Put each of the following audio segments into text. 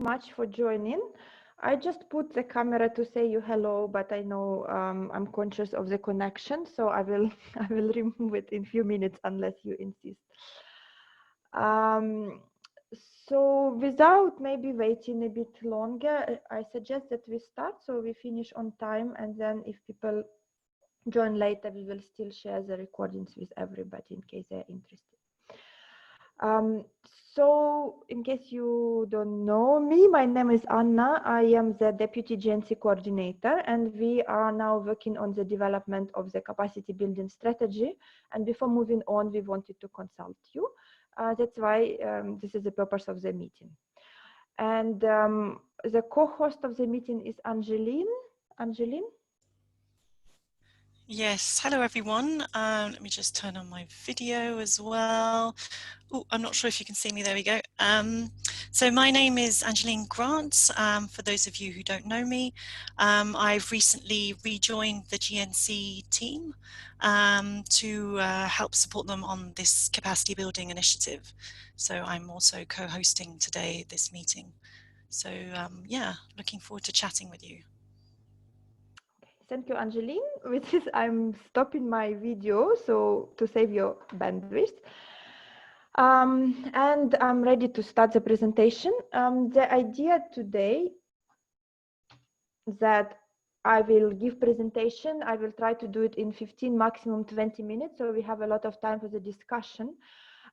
much for joining. I just put the camera to say you hello, but I know I'm conscious of the connection, so I will I will remove it in a few minutes unless you insist. So without maybe waiting a bit longer, I suggest that we start so we finish on time, and then if people join later, we will still share the recordings with everybody in case they're interested. So in case you don't know me, my name is Anna. I am the Deputy GNC Coordinator, and we are now working on the development of the capacity building strategy. And before moving on, we wanted to consult you. That's why this is the purpose of the meeting. And the co-host of the meeting is Angeline. Angeline? Yes, hello everyone. Let me just turn on my video as well. Oh, I'm not sure if you can see me. There we go. So my name is Angeline Grant. For those of you who don't know me, I've recently rejoined the GNC team to help support them on this capacity building initiative. So I'm also co-hosting today this meeting. So yeah, looking forward to chatting with you. Thank you, Angeline. With this, I'm stopping my video so to save your bandwidth. And I'm ready to start the presentation. The idea today that I will give presentation. I will try to do it in 15, maximum 20 minutes. So we have a lot of time for the discussion.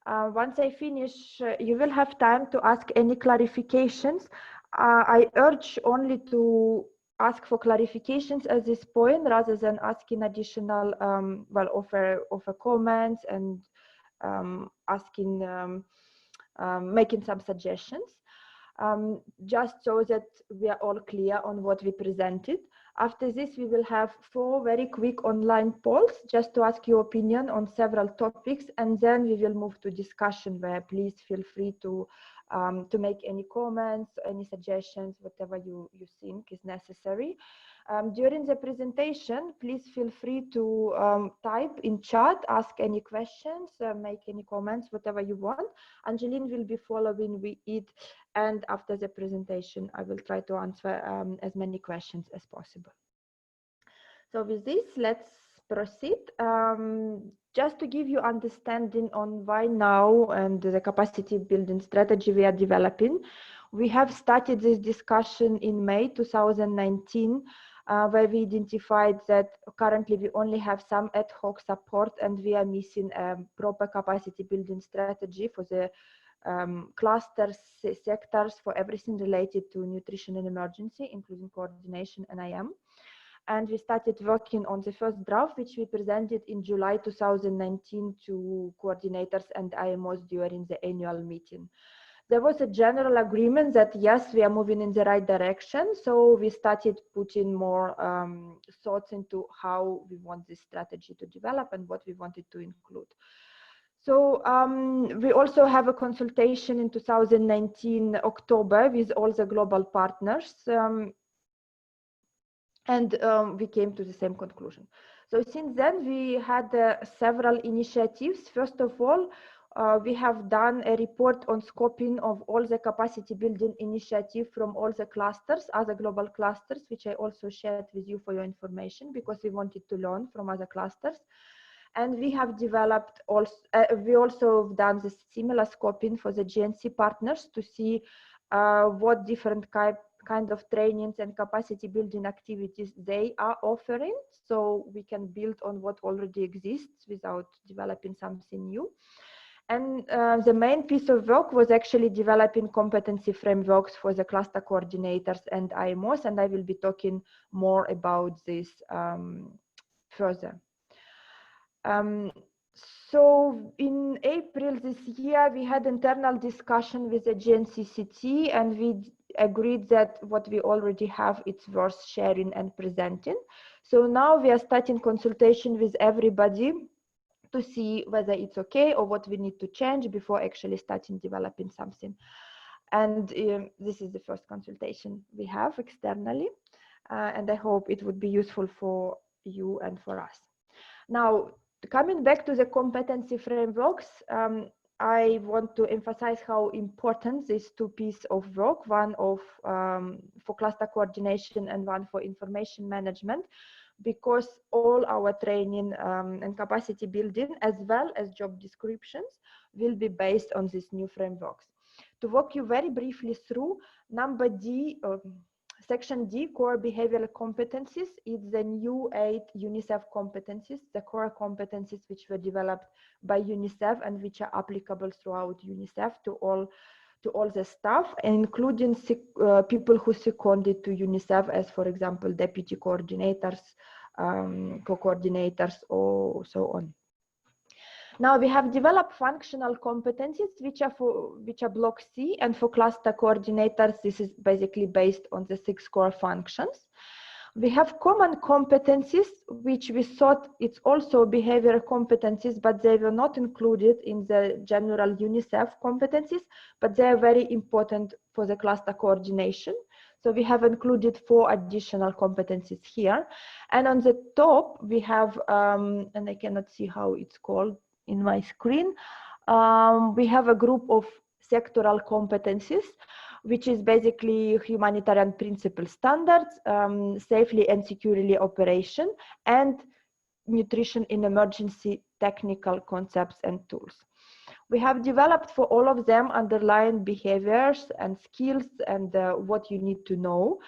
Once I finish, you will have time to ask any clarifications. I urge only to ask for clarifications at this point rather than asking additional, offer comments and making some suggestions. Just so that we are all clear on what we presented. After this, we will have 4 very quick online polls just to ask your opinion on several topics, and then we will move to discussion where please feel free to make any comments, any suggestions, whatever you think is necessary. During the presentation, please feel free to type in chat, ask any questions, make any comments, whatever you want. Angeline will be following with it, and after the presentation, I will try to answer as many questions as possible. So with this, let's proceed. Just to give you understanding on why now and the capacity building strategy we are developing, we have started this discussion in May 2019, where we identified that currently we only have some ad hoc support and we are missing a proper capacity building strategy for the clusters, sectors, for everything related to nutrition and emergency, including coordination and IM. And we started working on the first draft, which we presented in July 2019 to coordinators and IMOs during the annual meeting. There was a general agreement that yes, we are moving in the right direction. So we started putting more thoughts into how we want this strategy to develop and what we wanted to include. So we also have a consultation in 2019 October with all the global partners. And we came to the same conclusion. So since then, we had several initiatives. First of all, we have done a report on scoping of all the capacity building initiative from all the clusters, other global clusters, which I also shared with you for your information because we wanted to learn from other clusters. And we have developed also, we also have done the similar scoping for the GNC partners to see what different kind of trainings and capacity building activities they are offering, so we can build on what already exists without developing something new. And the main piece of work was actually developing competency frameworks for the cluster coordinators and IMOs, and I will be talking more about this further. So in April this year, we had internal discussion with the GNC-CT, and we agreed that what we already have, it's worth sharing and presenting. So now we are starting consultation with everybody to see whether it's okay or what we need to change before actually starting developing something. And this is the first consultation we have externally, and I hope it would be useful for you and for us. Now, coming back to the competency frameworks, I want to emphasize how important these two pieces of work, one of for cluster coordination and one for information management, because all our training and capacity building, as well as job descriptions, will be based on these new frameworks. To walk you very briefly through, number D, section D, core behavioral competencies, is the new 8 UNICEF competencies, the core competencies which were developed by UNICEF and which are applicable throughout UNICEF to all the staff, including people who seconded to UNICEF, as for example, deputy coordinators, co-coordinators, or so on. Now we have developed functional competencies, which are block C, and for cluster coordinators, this is basically based on the 6 core functions. We have common competencies, which we thought it's also behavioral competencies, but they were not included in the general UNICEF competencies, but they are very important for the cluster coordination. So we have included 4 additional competencies here. And on the top, we have, and I cannot see how it's called in my screen, we have a group of sectoral competencies, which is basically humanitarian principle standards, safely and securely operation, and nutrition in emergency technical concepts and tools. We have developed for all of them underlying behaviors and skills and what you need to know,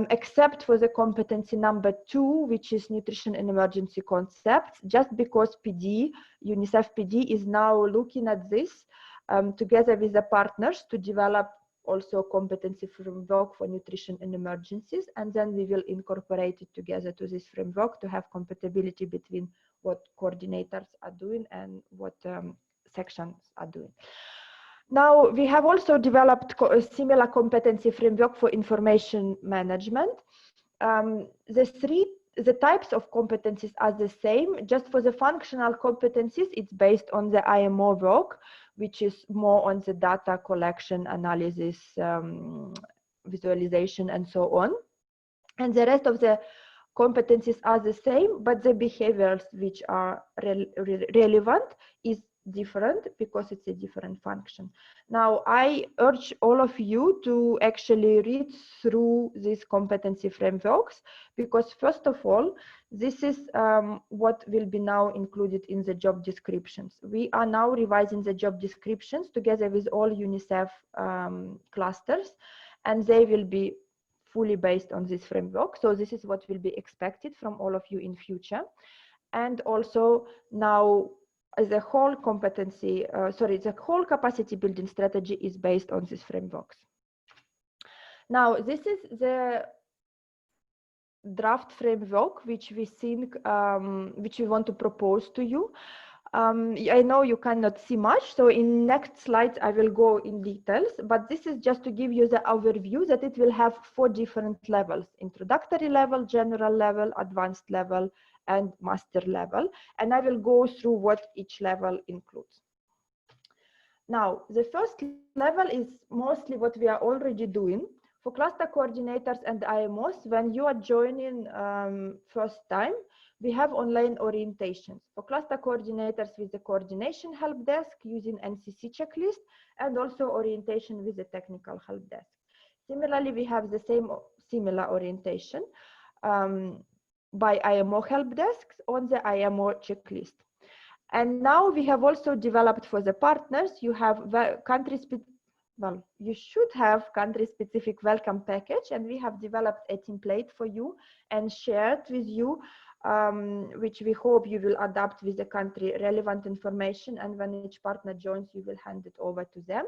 except for the competency number 2, which is nutrition in emergency concepts, just because PD, UNICEF PD, is now looking at this together with the partners to develop also competency framework for nutrition in emergencies, and then we will incorporate it together to this framework to have compatibility between what coordinators are doing and what sections are doing. Now, we have also developed a similar competency framework for information management. The types of competencies are the same. Just for the functional competencies, it's based on the IMO work, which is more on the data collection, analysis, visualization, and so on. And the rest of the competencies are the same, but the behaviors which are relevant is different because it's a different function. Now, I urge all of you to actually read through these competency frameworks, because first of all, this is what will be now included in the job descriptions. We are now revising the job descriptions together with all UNICEF clusters, and they will be fully based on this framework. So this is what will be expected from all of you in future. And also now, the whole the whole capacity building strategy is based on these frameworks. Now, this is the draft framework which we think, which we want to propose to you. I know you cannot see much, so in next slides I will go in details, but this is just to give you the overview that it will have 4 different levels: introductory level, general level, advanced level, and master level, and I will go through what each level includes. Now, the first level is mostly what we are already doing. For cluster coordinators and IMOs, when you are joining first time, we have online orientations. For cluster coordinators with the coordination help desk using NCC checklist, and also orientation with the technical help desk. Similarly, we have the similar orientation by IMO help desks on the IMO checklist. And now we have also developed for the partners, you have you should have country-specific welcome package, and we have developed a template for you and shared with you, which we hope you will adapt with the country relevant information, and when each partner joins, you will hand it over to them.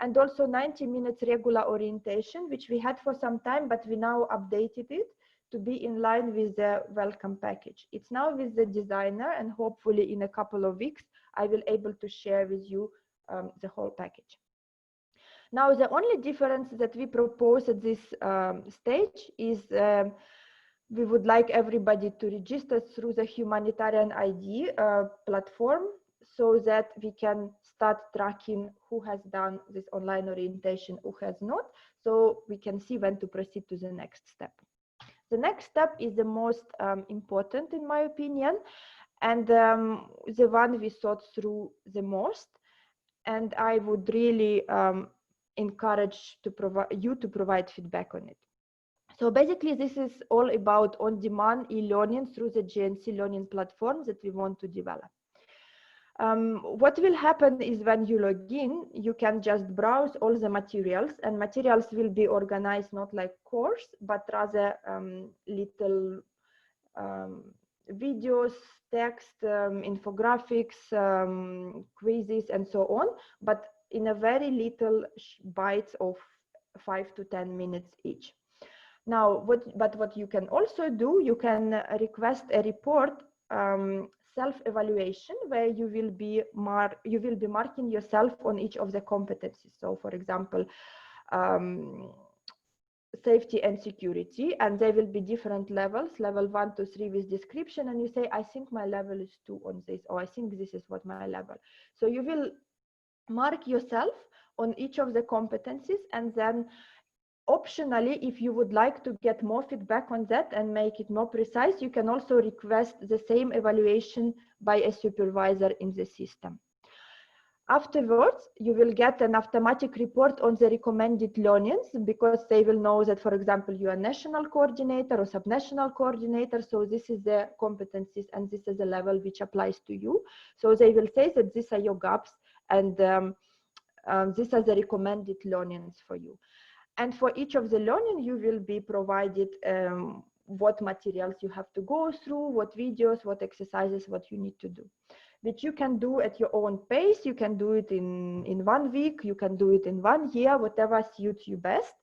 And also 90 minutes regular orientation, which we had for some time, but we now updated it to be in line with the welcome package. It's now with the designer, and hopefully in a couple of weeks, I will able to share with you the whole package. Now, the only difference that we propose at this stage is we would like everybody to register through the humanitarian ID platform, so that we can start tracking who has done this online orientation, who has not, so we can see when to proceed to the next step. The next step is the most important, in my opinion, and the one we thought through the most. and I would really encourage you to provide feedback on it. So basically, this is all about on-demand e-learning through the GNC learning platform that we want to develop. What will happen is when you log in, you can just browse all the materials, and materials will be organized not like course, but rather little videos, text, infographics, quizzes, and so on, but in a very little bites of 5 to 10 minutes each. Now, what you can also do, you can request a report self-evaluation where you will be marking yourself on each of the competencies. So, for example, safety and security, and there will be different levels, level 1 to 3 with description, and you say, I think my level is 2 on this, or I think this is what my level. So you will mark yourself on each of the competencies, and then optionally, if you would like to get more feedback on that and make it more precise, you can also request the same evaluation by a supervisor in the system. Afterwards, you will get an automatic report on the recommended learnings, because they will know that, for example, you are national coordinator or subnational coordinator. So this is the competencies and this is the level which applies to you. So they will say that these are your gaps, and these are the recommended learnings for you. And for each of the learning, you will be provided what materials you have to go through, what videos, what exercises, what you need to do. Which you can do at your own pace. You can do it in 1 week, you can do it in 1 year, whatever suits you best.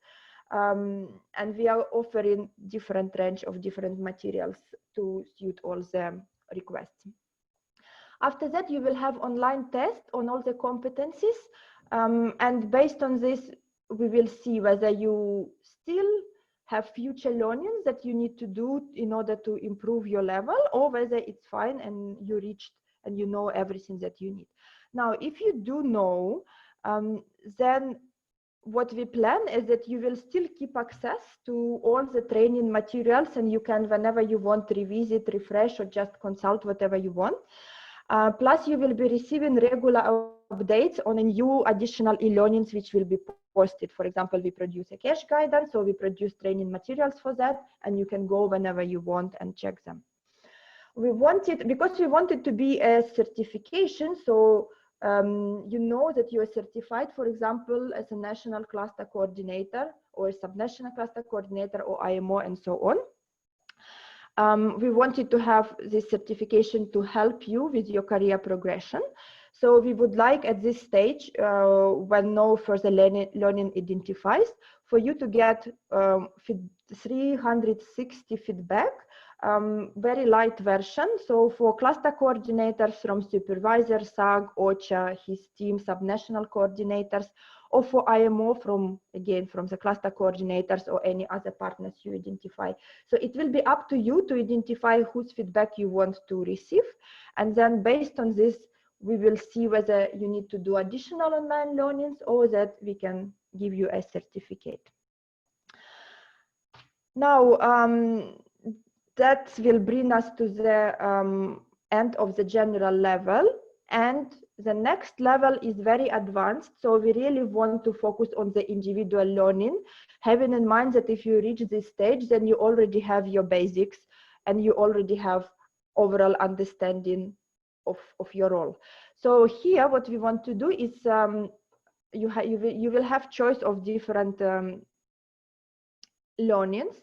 And we are offering different range of different materials to suit all the requests. After that, you will have online tests on all the competencies. And based on this, we will see whether you still have future learnings that you need to do in order to improve your level, or whether it's fine and you reached and you know everything that you need. Now, if you do know, then what we plan is that you will still keep access to all the training materials, and you can, whenever you want, revisit, refresh, or just consult whatever you want. Plus, you will be receiving regular updates on a new additional e-learnings which will be posted. For example, we produce a cash guidance, so we produce training materials for that, and you can go whenever you want and check them. We wanted, because we wanted to be a certification, so you know that you are certified, for example, as a national cluster coordinator or a subnational cluster coordinator or IMO and so on. We wanted to have this certification to help you with your career progression. So we would like at this stage, when no further learning identifies, for you to get 360 feedback, very light version. So for cluster coordinators from supervisor, SAG, OCHA, his team, subnational coordinators, or for IMO from the cluster coordinators or any other partners you identify. So it will be up to you to identify whose feedback you want to receive. And then based on this, we will see whether you need to do additional online learnings or that we can give you a certificate. Now, that will bring us to the end of the general level. And the next level is very advanced. So we really want to focus on the individual learning, having in mind that if you reach this stage, then you already have your basics and you already have overall understanding of your role. So here, what we want to do is you will have choice of different learnings.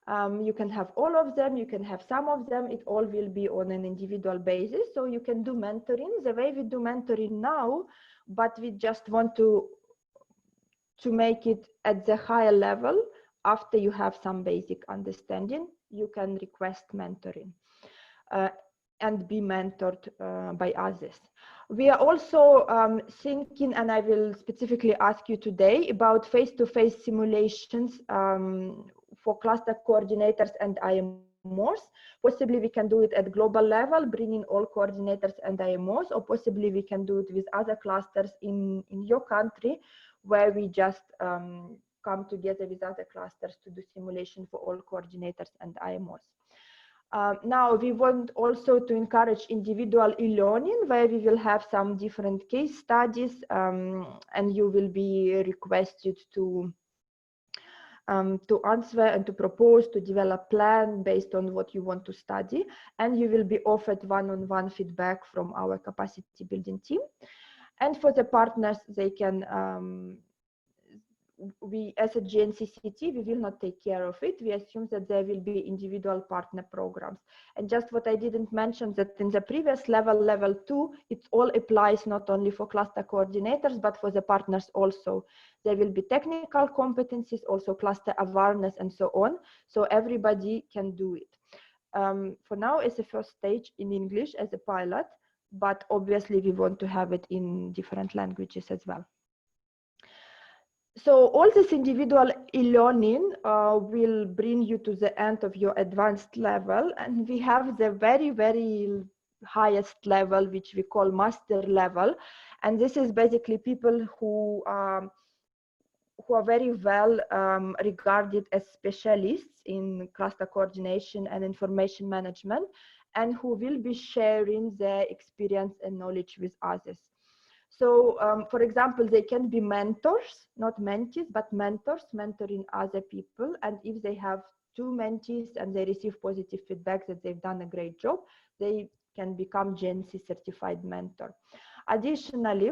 You can have all of them, you can have some of them, it all will be on an individual basis. So you can do mentoring the way we do mentoring now, but we just want to make it at the higher level. After you have some basic understanding, you can request mentoring and be mentored by others. We are also thinking, and I will specifically ask you today, about face-to-face simulations for cluster coordinators and IMOs. Possibly we can do it at global level, bringing all coordinators and IMOs, or possibly we can do it with other clusters in your country, where we just come together with other clusters to do simulation for all coordinators and IMOs. Now we want also to encourage individual e-learning, where we will have some different case studies, and you will be requested to answer and to propose, to develop plan based on what you want to study, and you will be offered one-on-one feedback from our capacity building team. And for the partners, they can, we as a GNC-CT, we will not take care of it. We assume that there will be individual partner programs. And just what I didn't mention, that in the previous level, level 2, it all applies not only for cluster coordinators, but for the partners also. There will be technical competencies, also cluster awareness and so on. So everybody can do it. For now, it's a first stage in English as a pilot, but obviously we want to have it in different languages as well. So all this individual e-learning will bring you to the end of your advanced level, and we have the very, very highest level, which we call master level, and this is basically people who are very well regarded as specialists in cluster coordination and information management, and who will be sharing their experience and knowledge with others. So, for example, they can be mentors, not mentees, but mentors, mentoring other people. And if they have 2 mentees and they receive positive feedback that they've done a great job, they can become GNC certified mentor. Additionally,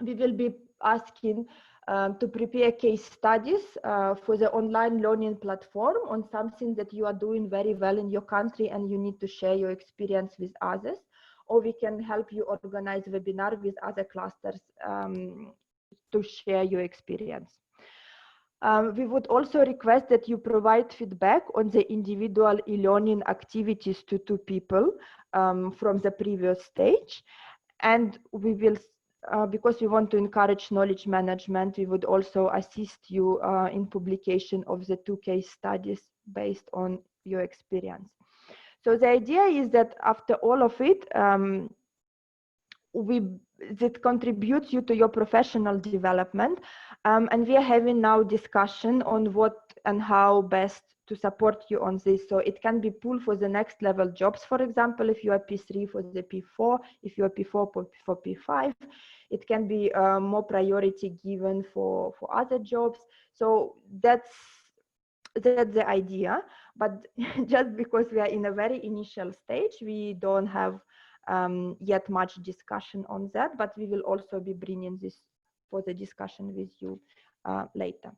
we will be asking to prepare case studies for the online learning platform on something that you are doing very well in your country and you need to share your experience with others. Or we can help you organize webinar with other clusters to share your experience. We would also request that you provide feedback on the individual e-learning activities to 2 people from the previous stage. And we will, because we want to encourage knowledge management, we would also assist you in publication of the 2 case studies based on your experience. So the idea is that after all of it, that contributes you to your professional development, and we are having now discussion on what and how best to support you on this. So it can be pull for the next level jobs, for example, if you are P3 for the P4, if you are P4 for P5, it can be more priority given for other jobs. So that's the idea, but just because we are in a very initial stage, we don't have yet much discussion on that, but we will also be bringing this for the discussion with you later.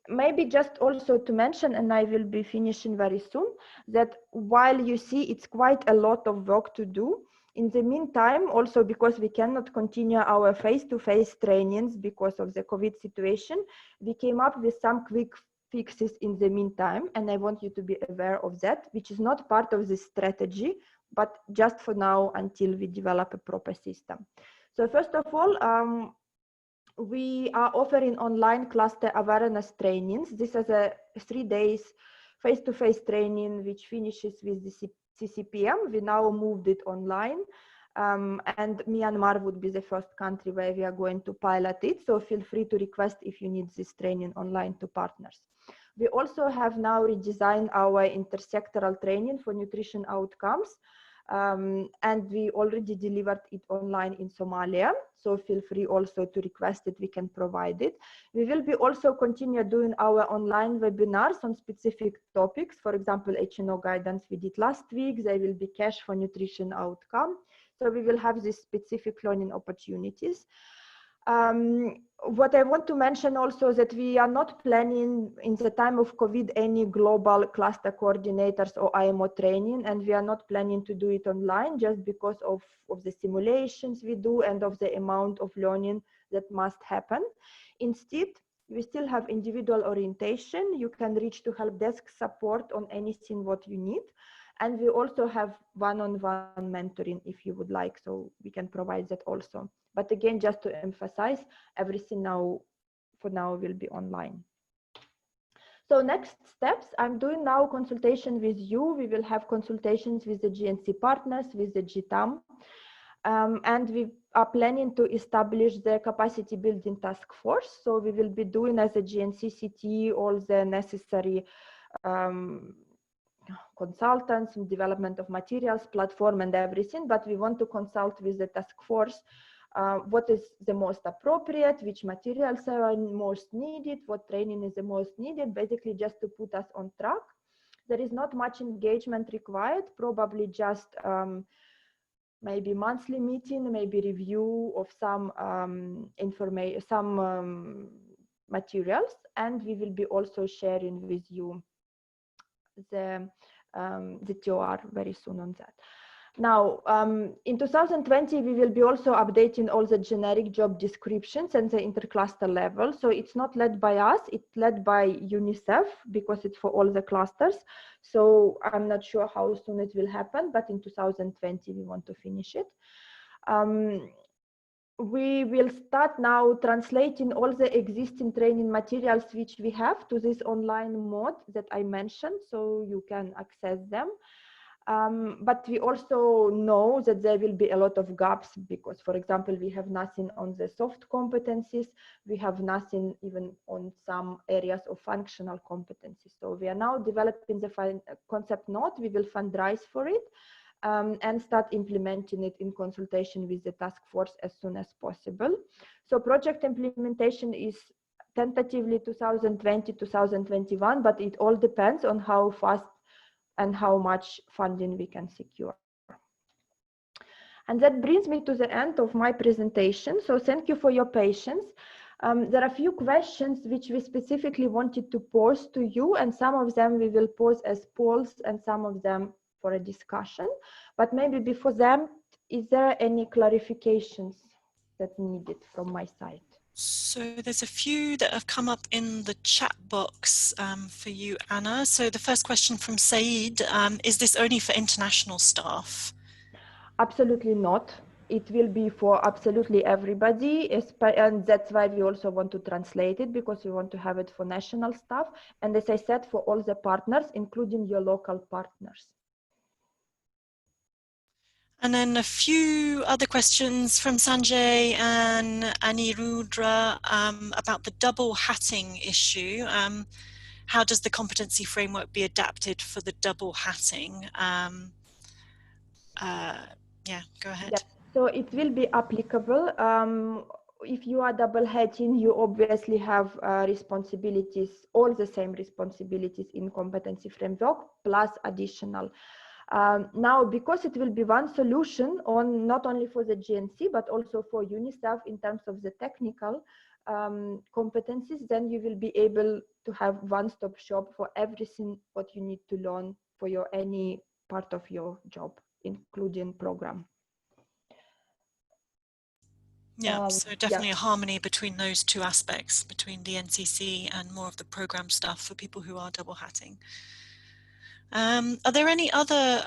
Maybe just also to mention, and I will be finishing very soon, that while you see it's quite a lot of work to do, in the meantime, also because we cannot continue our face-to-face trainings because of the COVID situation, we came up with some quick fixes in the meantime, and I want you to be aware of that, which is not part of the strategy, but just for now until we develop a proper system. So first of all, we are offering online cluster awareness trainings. This is a 3 days face-to-face training, which finishes with the CCPM. We now moved it online, and Myanmar would be the first country where we are going to pilot it. So feel free to request if you need this training online to partners. We also have now redesigned our intersectoral training for nutrition outcomes, and we already delivered it online in Somalia. So feel free also to request it, we can provide it. We will be also continue doing our online webinars on specific topics. For example, HNO guidance we did last week. There will be cash for nutrition outcome. So we will have these specific learning opportunities. What I want to mention also is that we are not planning in the time of COVID any global cluster coordinators or IMO training, and we are not planning to do it online just because of the simulations we do and of the amount of learning that must happen. Instead, we still have individual orientation. You can reach to help desk support on anything what you need. And we also have one-on-one mentoring if you would like, so we can provide that also. But again, just to emphasize, everything now, for now, will be online. So next steps, I'm doing now consultation with you. We will have consultations with the GNC partners, with the GTAM, and we are planning to establish the capacity building task force. So we will be doing as a GNC-CT all the necessary consultants, development of materials, platform and everything, but we want to consult with the task force what is the most appropriate, which materials are most needed, what training is the most needed, basically just to put us on track. There is not much engagement required, probably just maybe monthly meeting, maybe review of some information, some materials, and we will be also sharing with you the TOR very soon on that. Now, in 2020, we will be also updating all the generic job descriptions and the intercluster level. So it's not led by us, it's led by UNICEF because it's for all the clusters. So I'm not sure how soon it will happen, but in 2020, we want to finish it. We will start now translating all the existing training materials which we have to this online mode that I mentioned, so you can access them. But we also know that there will be a lot of gaps because, for example, we have nothing on the soft competencies, we have nothing even on some areas of functional competencies. So we are now developing the concept note, we will fundraise for it and start implementing it in consultation with the task force as soon as possible. So project implementation is tentatively 2020-2021, but it all depends on how fast and how much funding we can secure. And that brings me to the end of my presentation. So thank you for your patience. There are a few questions which we specifically wanted to pose to you, and some of them we will pose as polls and some of them for a discussion. But maybe before them, is there any clarifications that needed from my side? So there's a few that have come up in the chat box for you, Anna. So the first question from Saeed, is this only for international staff? Absolutely not. It will be for absolutely everybody, and that's why we also want to translate it, because we want to have it for national staff. And as I said, for all the partners, including your local partners. And then a few other questions from Sanjay and Anirudra about the double hatting issue. How does the competency framework be adapted for the double hatting? Yeah, go ahead. Yeah. So it will be applicable. If you are double hatting, you obviously have responsibilities, all the same responsibilities in competency framework, plus additional. Now, because it will be one solution on not only for the GNC, but also for UNICEF in terms of the technical competencies, then you will be able to have one-stop shop for everything what you need to learn for your any part of your job, including program. Yeah, so definitely a harmony between those two aspects, between the NCC and more of the program stuff for people who are double hatting. Are there any other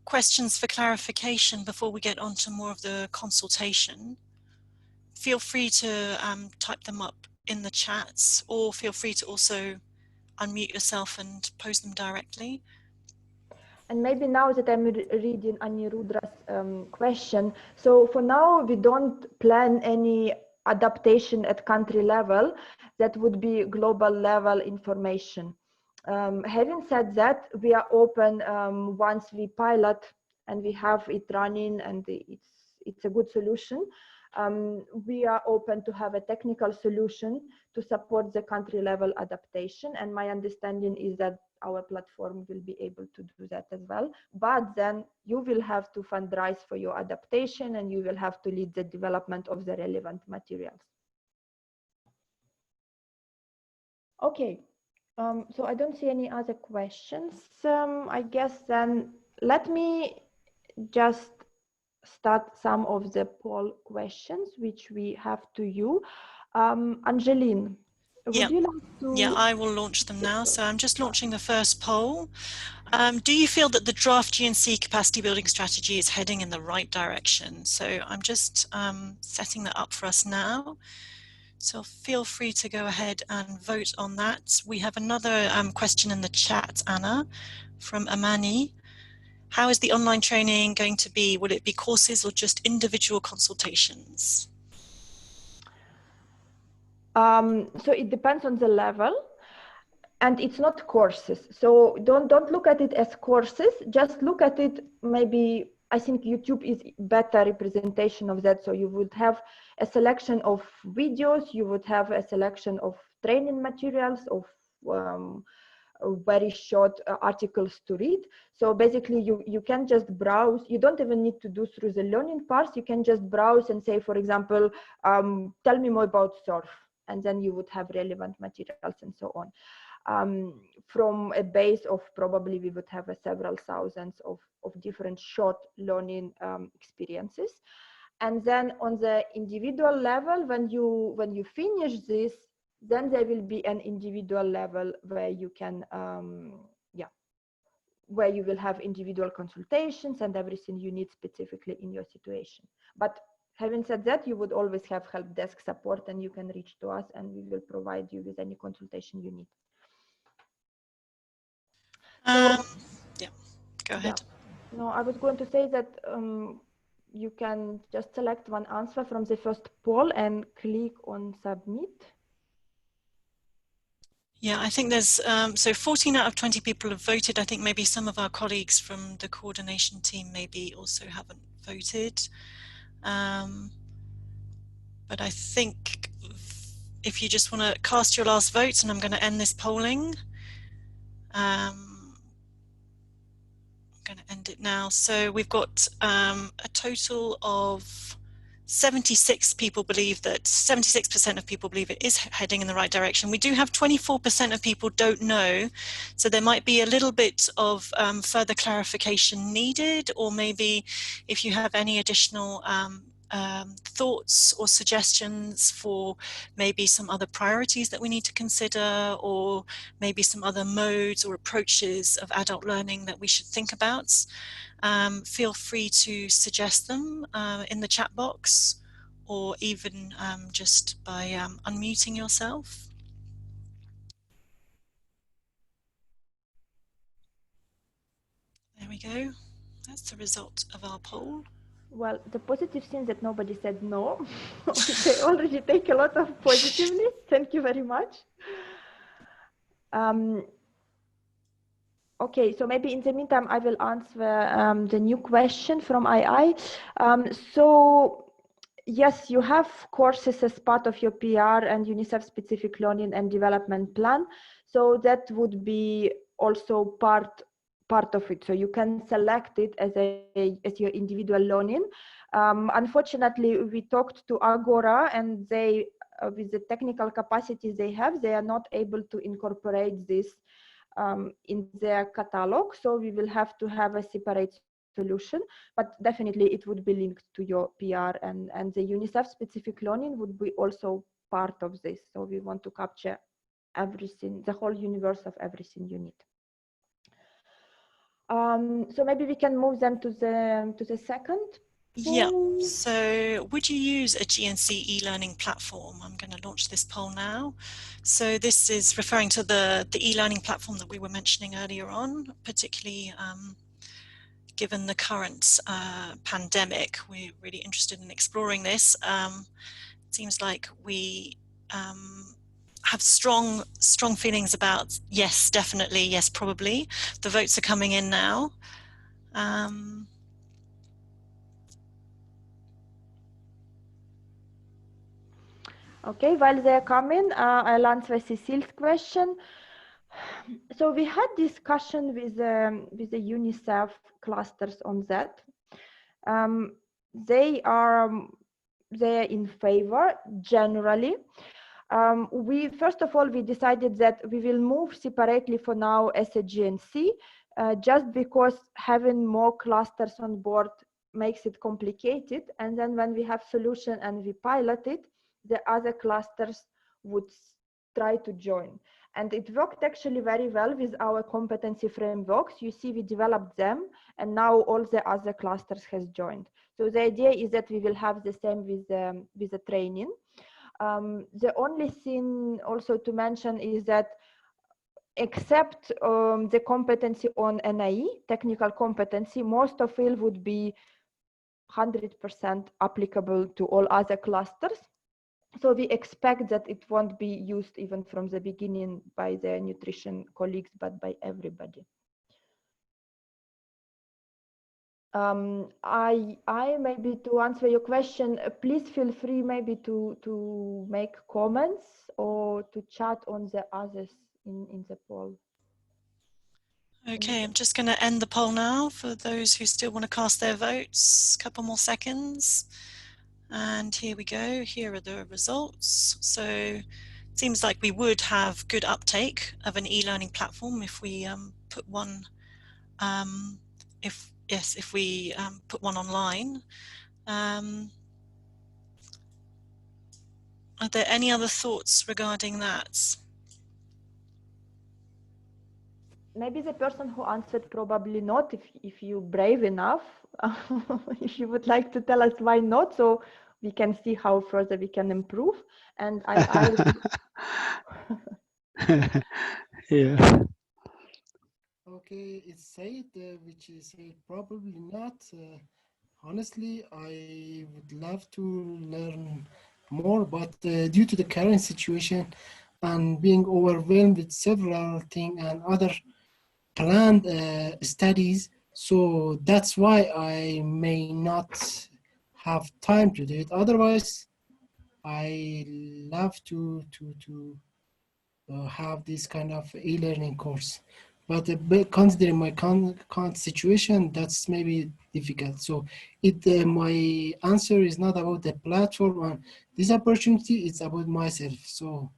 questions for clarification before we get on to more of the consultation? Feel free to type them up in the chats, or feel free to also unmute yourself and pose them directly. And maybe now that I'm reading Anirudra's question, so for now we don't plan any adaptation at country level. That would be global level information. Having said that, we are open once we pilot and we have it running and it's a good solution. We are open to have a technical solution to support the country level adaptation. And my understanding is that our platform will be able to do that as well. But then you will have to fundraise for your adaptation and you will have to lead the development of the relevant materials. Okay, so I don't see any other questions. I guess then let me just start some of the poll questions which we have to you. Angeline, would you like to? Yeah, I will launch them now. So I'm just launching the first poll. Do you feel that the draft GNC capacity building strategy is heading in the right direction? So I'm just setting that up for us now. So feel free to go ahead and vote on that. We have another question in the chat, Anna, from Amani. How is the online training going to be? Will it be courses or just individual consultations? So it depends on the level. And it's not courses. So don't look at it as courses, just look at it, maybe, I think YouTube is better representation of that. So you would have a selection of videos, you would have a selection of training materials, of very short articles to read. So basically you can just browse. You don't even need to do through the learning parts. You can just browse and say, for example, tell me more about surf, and then you would have relevant materials and so on. From a base of probably we would have several thousands of different short learning experiences. And then on the individual level, when you finish this, then there will be an individual level where you can where you will have individual consultations and everything you need specifically in your situation. But having said that, you would always have help desk support, and you can reach to us and we will provide you with any consultation you need. Yeah, go ahead. Yeah. No, I was going to say that you can just select one answer from the first poll and click on submit. Yeah, I think there's, so 14 out of 20 people have voted. I think maybe some of our colleagues from the coordination team maybe also haven't voted. But I think if you just want to cast your last vote, and I'm going to end this polling. I'm going to end it now. So we've got a total of 76 people believe that 76% of people believe it is heading in the right direction. We do have 24% of people don't know, so there might be a little bit of further clarification needed, or maybe if you have any additional thoughts or suggestions for maybe some other priorities that we need to consider, or maybe some other modes or approaches of adult learning that we should think about, feel free to suggest them in the chat box, or even just by unmuting yourself. There we go. That's the result of our poll. Well, the positive thing that nobody said no. They already take a lot of positively. Thank you very much. Okay, so maybe in the meantime, I will answer the new question from II. So yes, you have courses as part of your PR and UNICEF specific learning and development plan. So that would be also part of it. So you can select it as your individual learning. Unfortunately, we talked to Agora, and they, with the technical capacities they have, they are not able to incorporate this in their catalog. So we will have to have a separate solution, but definitely it would be linked to your PR, and the UNICEF specific learning would be also part of this. So we want to capture everything, the whole universe of everything you need. So maybe we can move them to the second. Yeah, so would you use a GNC e-learning platform? I'm going to launch this poll now. So this is referring to the e-learning platform that we were mentioning earlier on, particularly given the current pandemic. We're really interested in exploring this. It seems like we have strong feelings about yes, definitely, yes, probably. The votes are coming in now. Okay, while they're coming, I'll answer Cecile's question. So we had discussion with the UNICEF clusters on that. They are in favor generally. First of all, we decided that we will move separately for now as a GNC, just because having more clusters on board makes it complicated. And then when we have solution and we pilot it, the other clusters would try to join. And it worked actually very well with our competency frameworks. You see, we developed them, and now all the other clusters has joined. So the idea is that we will have the same with the training. The only thing also to mention is that except the competency on NIE, technical competency, most of it would be 100% applicable to all other clusters. So we expect that it won't be used even from the beginning by the nutrition colleagues, but by everybody. I maybe to answer your question, please feel free maybe to make comments or to chat on the others in the poll. Okay, I'm just going to end the poll now for those who still want to cast their votes. A couple more seconds. And here we go. Here are the results. So it seems like we would have good uptake of an e-learning platform if we put one if we put one online. Are there any other thoughts regarding that? Maybe the person who answered probably not, if you're brave enough, if you would like to tell us why not, so we can see how further we can improve. And I'll Yeah. Okay, it's said, which is probably not. Honestly, I would love to learn more, but due to the current situation and being overwhelmed with several things and other planned studies, so that's why I may not have time to do it. Otherwise, I love to have this kind of e-learning course. But considering my current situation, that's maybe difficult. So my answer is not about the platform and this opportunity, it's about myself. So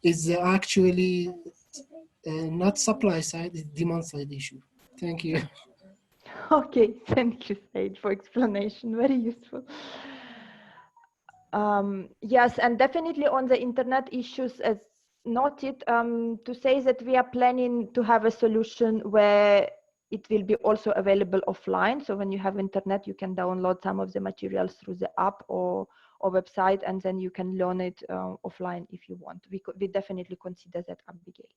it's actually not supply side, it's demand side issue. Thank you. Okay, thank you, Said, for explanation. Very useful. Yes, and definitely on the internet issues as noted, to say that we are planning to have a solution where it will be also available offline. So when you have internet, you can download some of the materials through the app or website, and then you can learn it offline if you want. We definitely consider that, Abigail.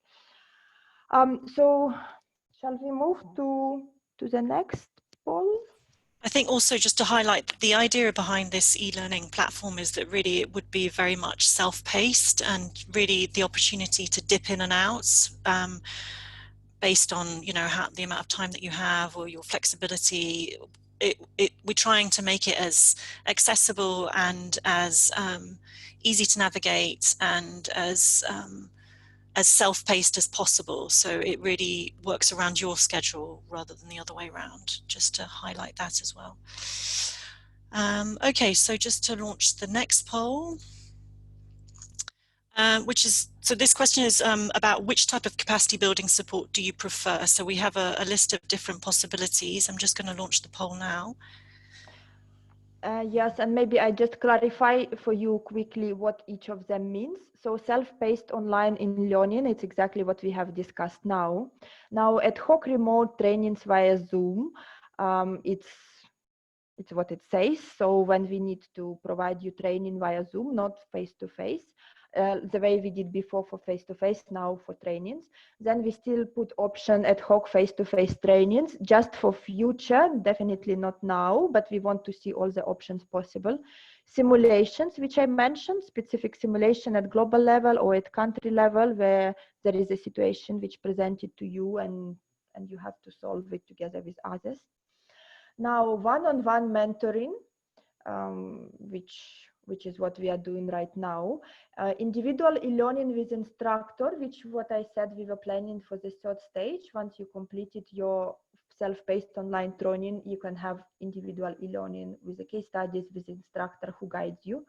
So shall we move to the next poll? I think also just to highlight that the idea behind this e-learning platform is that really it would be very much self-paced and really the opportunity to dip in and out based on, you know, the amount of time that you have or your flexibility. We're trying to make it as accessible and as easy to navigate and as self-paced as possible, so it really works around your schedule rather than the other way around, just to highlight that as well. Okay, so just to launch the next poll, so this question is about which type of capacity building support do you prefer? So we have a list of different possibilities. I'm just going to launch the poll now. Yes, and maybe I just clarify for you quickly what each of them means. So self-paced online in learning, it's exactly what we have discussed now. Now ad hoc remote trainings via Zoom, it's what it says. So when we need to provide you training via Zoom, not face-to-face, the way we did before for face-to-face, now for trainings, then we still put option ad hoc face-to-face trainings just for future, definitely not now, but we want to see all the options possible. Simulations, which I mentioned, specific simulation at global level or at country level, where there is a situation which presented to you and you have to solve it together with others. Now, one-on-one mentoring, which is what we are doing right now. Individual e-learning with instructor, which what I said we were planning for the third stage. Once you completed your self-paced online training, you can have individual e-learning with the case studies with the instructor who guides you,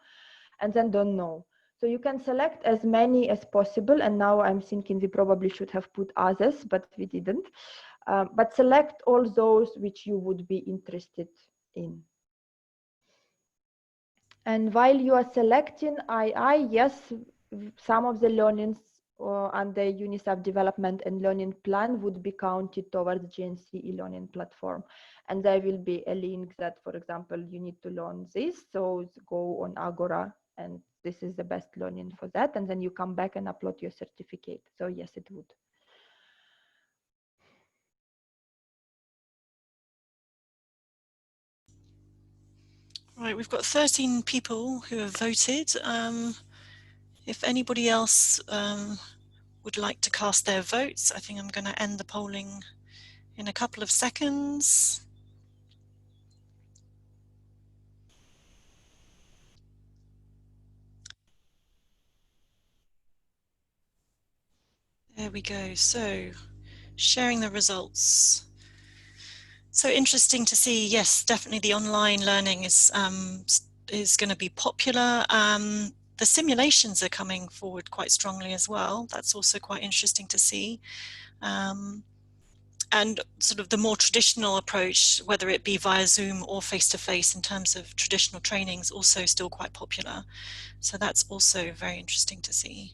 and then don't know. So you can select as many as possible, and now I'm thinking we probably should have put others, but we didn't. But select all those which you would be interested in. And while you are selecting II, yes, some of the learnings under UNICEF development and learning plan would be counted towards GNC e-learning platform. And there will be a link that, for example, you need to learn this. So go on Agora and this is the best learning for that. And then you come back and upload your certificate. So yes, it would. Right, we've got 13 people who have voted. If anybody else would like to cast their votes, I think I'm going to end the polling in a couple of seconds. There we go. So, sharing the results. So interesting to see. Yes, definitely the online learning is going to be popular. The simulations are coming forward quite strongly as well. That's also quite interesting to see. And sort of the more traditional approach, whether it be via Zoom or face-to-face in terms of traditional training, is also still quite popular. So that's also very interesting to see.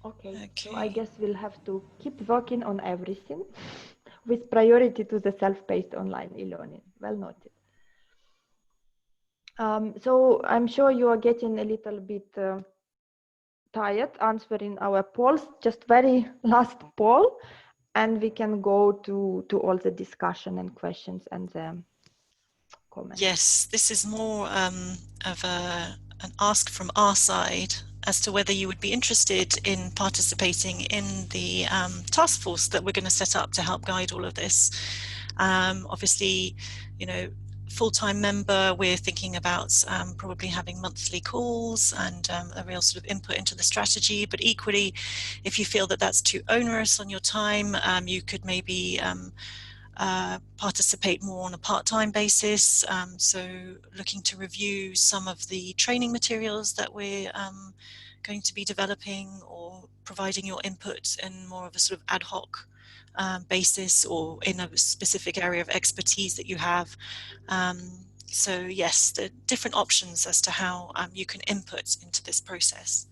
Okay, so I guess we'll have to keep working on everything with priority to the self-paced online e-learning. Well noted. So I'm sure you are getting a little bit tired answering our polls, just very last poll, and we can go to all the discussion and questions and the comments. Yes, this is more of an ask from our side as to whether you would be interested in participating in the task force that we're going to set up to help guide all of this. Obviously, you know, full-time member, we're thinking about probably having monthly calls and a real sort of input into the strategy. But equally, if you feel that that's too onerous on your time, you could maybe participate more on a part-time basis. So looking to review some of the training materials that we're going to be developing, or providing your input in more of a sort of ad hoc basis, or in a specific area of expertise that you have. So yes, there are different options as to how you can input into this process.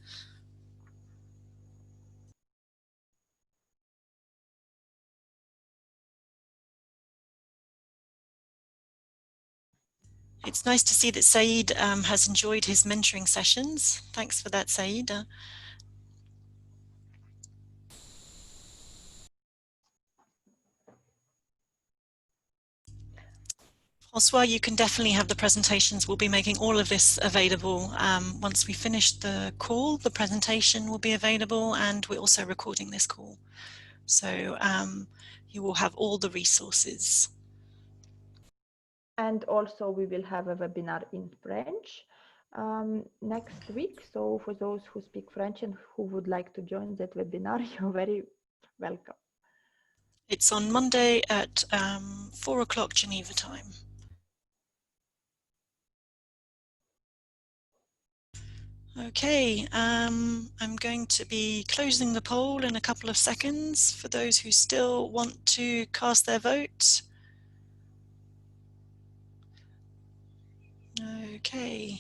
It's nice to see that Saeed has enjoyed his mentoring sessions. Thanks for that, Saeed. François, you can definitely have the presentations. We'll be making all of this available. Once we finish the call, the presentation will be available, and we're also recording this call. So you will have all the resources. And also we will have a webinar in French next week. So for those who speak French and who would like to join that webinar, you're very welcome. It's on Monday at 4 o'clock Geneva time. Okay, I'm going to be closing the poll in a couple of seconds for those who still want to cast their vote. Okay.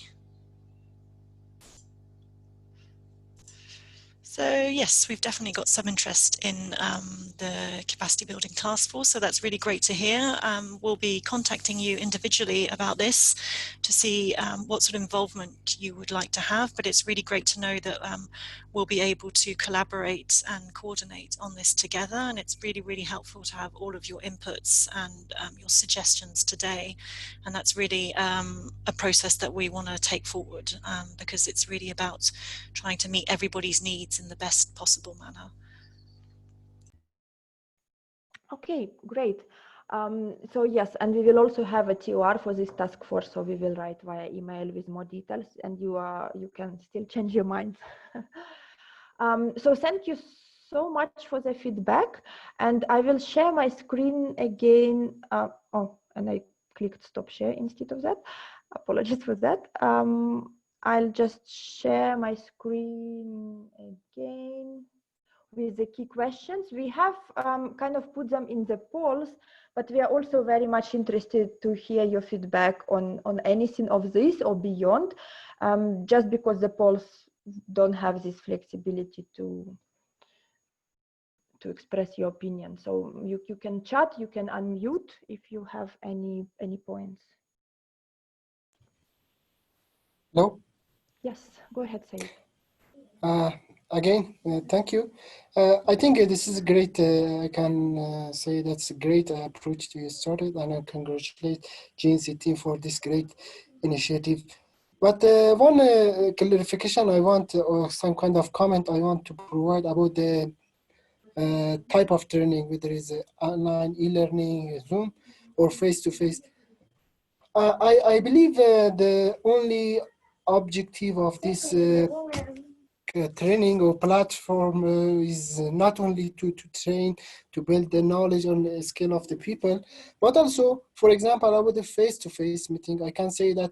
So yes, we've definitely got some interest in the capacity building task force, so that's really great to hear. We'll be contacting you individually about this to see what sort of involvement you would like to have, but it's really great to know that we'll be able to collaborate and coordinate on this together, and it's really, really helpful to have all of your inputs and your suggestions today, and that's really a process that we want to take forward because it's really about trying to meet everybody's needs in the best possible manner. Okay, great. So yes, and we will also have a TOR for this task force, so we will write via email with more details, and you can still change your mind. So thank you so much for the feedback, and I will share my screen again. Oh, and I clicked stop share instead of that. Apologies for that. I'll just share my screen again with the key questions. We have kind of put them in the polls, but we are also very much interested to hear your feedback on anything of this or beyond, just because the polls don't have this flexibility to express your opinion. So you can chat, you can unmute if you have any points. Hello? Yes, go ahead, Saeed. Again, thank you. I think this is great. I can say that's a great approach to get started, and I congratulate GNC team for this great initiative. But one clarification I want, or some kind of comment I want to provide about the type of training, whether it's online e-learning, Zoom, or face-to-face. I believe the only objective of this training or platform is not only to train, to build the knowledge on the skill of the people, but also, for example, about the face-to-face meeting, I can say that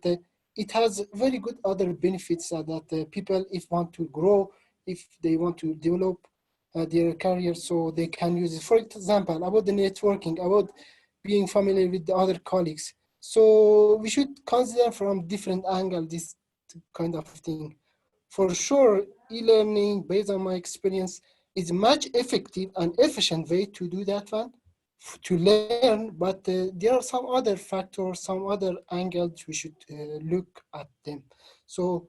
it has very good other benefits that people, if want to grow, if they want to develop their career, so they can use it. For example, about the networking, about being familiar with the other colleagues. So we should consider from different angles this kind of thing. For sure, e-learning, based on my experience, is much effective and efficient way to do that one, to learn, but there are some other factors, some other angles we should look at them. So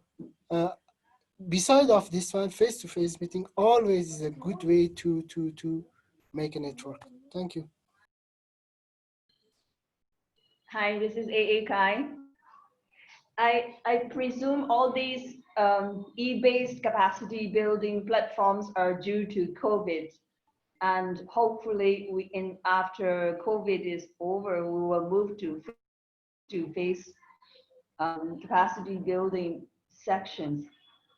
beside of this one, face-to-face meeting always is a good way to make a network. Thank you. Hi, this is AA Kai. I presume all these e-based capacity building platforms are due to COVID, and hopefully after COVID is over, we will move to face capacity building sections.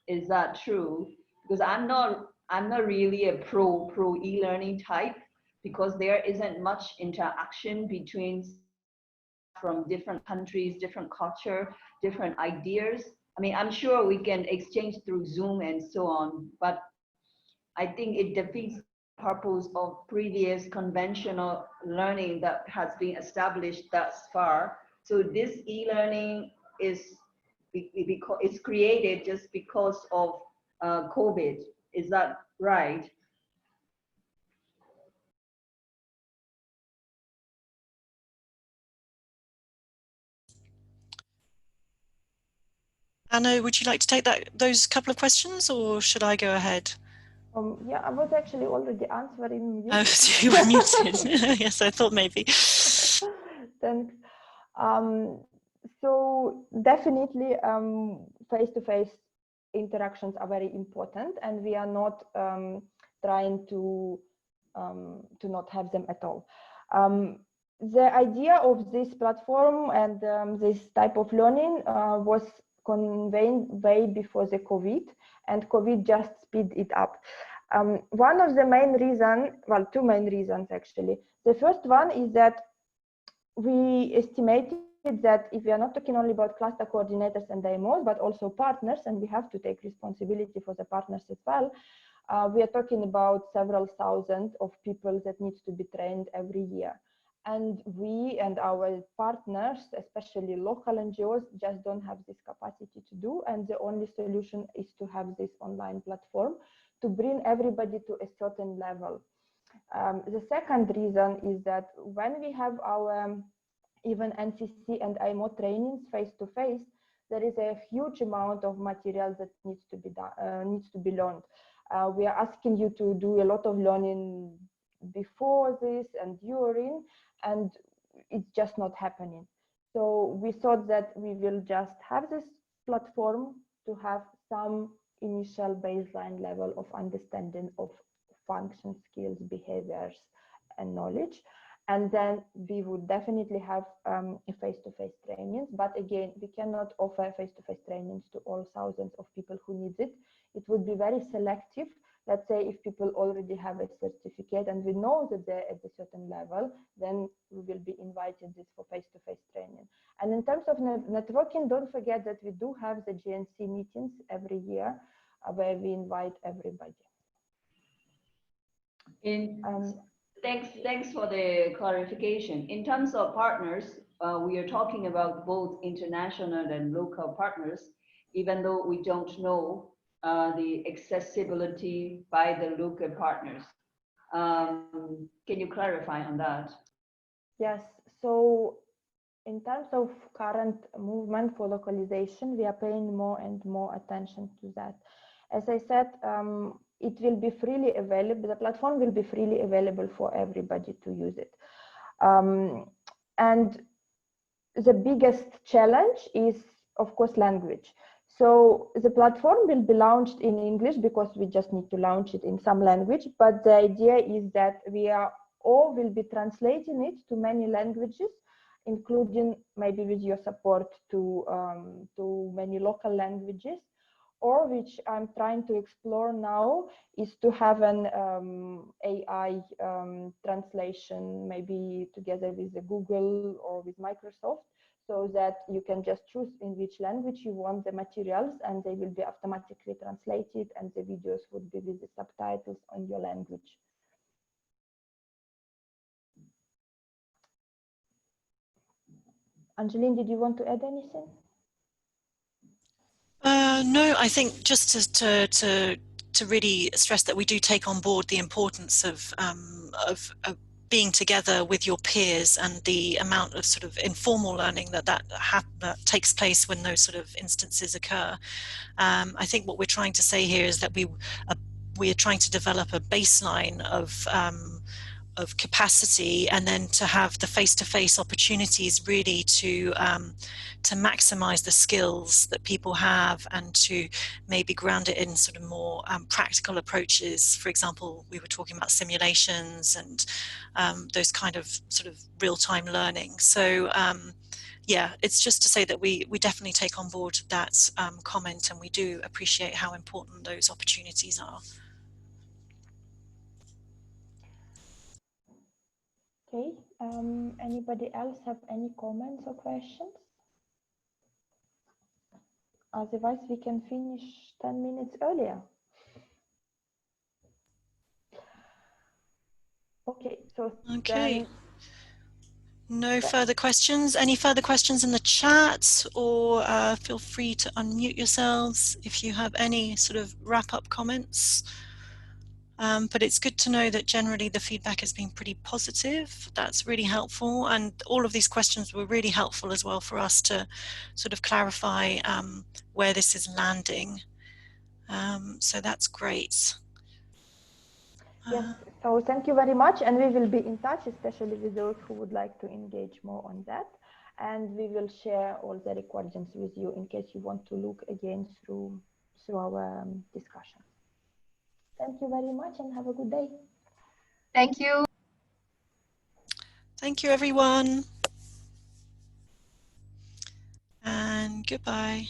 Is that true? Because I'm not really a pro e-learning type, because there isn't much interaction between from different countries, different culture, different ideas. I mean, I'm sure we can exchange through Zoom and so on, but I think it defeats the purpose of previous conventional learning that has been established thus far. So this e-learning is it's created just because of COVID. Is that right? Anna, would you like to take those couple of questions, or should I go ahead? Yeah, I was actually already answering you. Oh, so you were muted. Yes, I thought maybe. Thanks. So definitely face-to-face interactions are very important, and we are not trying to not have them at all. The idea of this platform and this type of learning was conveyed way before the COVID, and COVID just speed it up. One of the main reasons, well, two main reasons actually. The first one is that we estimated that if we are not talking only about cluster coordinators and IMOs, but also partners, and we have to take responsibility for the partners as well, we are talking about several thousand of people that needs to be trained every year. And we and our partners, especially local NGOs, just don't have this capacity to do. And the only solution is to have this online platform to bring everybody to a certain level. The second reason is that when we have our even NCC and IMO trainings face-to-face, there is a huge amount of material that needs to be done, needs to be learned. We are asking you to do a lot of learning before this and during, and it's just not happening. So we thought that we will just have this platform to have some initial baseline level of understanding of function, skills, behaviors, and knowledge. And then we would definitely have face-to-face trainings. But again, we cannot offer face-to-face trainings to all thousands of people who need it. It would be very selective. Let's say if people already have a certificate and we know that they're at a certain level, then we will be invited this for face-to-face training. And in terms of networking, don't forget that we do have the GNC meetings every year where we invite everybody. Thanks for the clarification. In terms of partners, we are talking about both international and local partners, even though we don't know the accessibility by the local partners. Can you clarify on that? Yes, so in terms of current movement for localization, we are paying more and more attention to that. As I said, it will be freely available. The platform will be freely available for everybody to use it. And the biggest challenge is, of course, language. So the platform will be launched in English because we just need to launch it in some language. But the idea is that we are all will be translating it to many languages, including maybe with your support to many local languages. Or which I'm trying to explore now is to have an AI translation, maybe together with the Google or with Microsoft, so that you can just choose in which language you want the materials and they will be automatically translated and the videos would be with the subtitles on your language. Angeline, did you want to add anything? No, I think just to really stress that we do take on board the importance of being together with your peers and the amount of sort of informal learning that takes place when those sort of instances occur. I think what we're trying to say here is that we are trying to develop a baseline of capacity, and then to have the face-to-face opportunities really to maximize the skills that people have, and to maybe ground it in sort of more practical approaches. For example, we were talking about simulations and those kind of sort of real-time learning. So yeah, it's just to say that we definitely take on board that comment, and we do appreciate how important those opportunities are. Okay, anybody else have any comments or questions? Otherwise, we can finish 10 minutes earlier. Okay, so okay. then, No further questions. Any further questions in the chat, or feel free to unmute yourselves if you have any sort of wrap-up comments. But it's good to know that generally the feedback has been pretty positive. That's really helpful, and all of these questions were really helpful as well for us to sort of clarify where this is landing. So that's great. Yes, so thank you very much, and we will be in touch, especially with those who would like to engage more on that. And we will share all the recordings with you in case you want to look again through our discussion. Thank you very much and have a good day. Thank you. Thank you, everyone. And goodbye.